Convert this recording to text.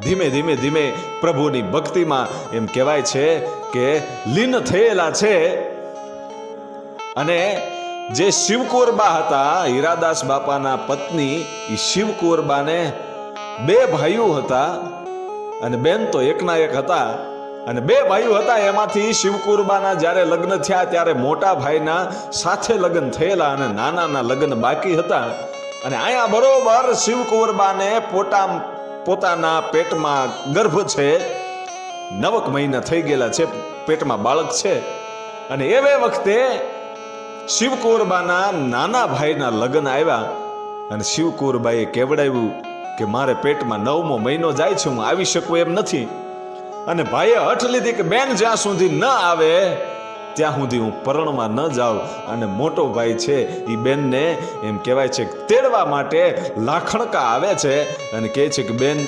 ધીમે ધીમે ધીમે પ્રભુની ભક્તિમાં એમ કહેવાય છે કે લીન થયેલા છે. અને જે શિવકુંવરબા હતા, હીરાદાસ બાપાના પત્ની, એ શિવકુંવરબાને 2 ભાઈઓ હતા અને બેન તો એકના એક હતા. અને 2 ભાઈઓ હતા, એમાંથી શિવકુંવરબાના જ્યારે લગ્ન થયા ત્યારે મોટા ભાઈના સાથે લગ્ન થયેલા અને નાનાના લગ્ન બાકી હતા. અને અહીંયા બરોબર શિવકુંવરબાને પોતાના પેટમાં ગર્ભ છે, 9 મહિના થઈ ગયેલા છે, પેટમાં બાળક છે. અને એવે વખતે શિવકુંવરબાના નાના ભાઈના લગ્ન આવ્યા અને શિવકુંવરબાએ કેવડાવ્યું કે મારે પેટમાં 9મો મહિનો જાય છે, હું આવી શકું એમ નથી. અને ભાઈએ હઠ લીધી કે બેન જ્યાં સુધી ન આવે ત્યાં સુધી હું પરણવા ન જાઉં. અને મોટો ભાઈ છે એ બેનને એમ કહેવાય છે તેડવા માટે લાખણકા આવે છે અને કહે છે કે બેન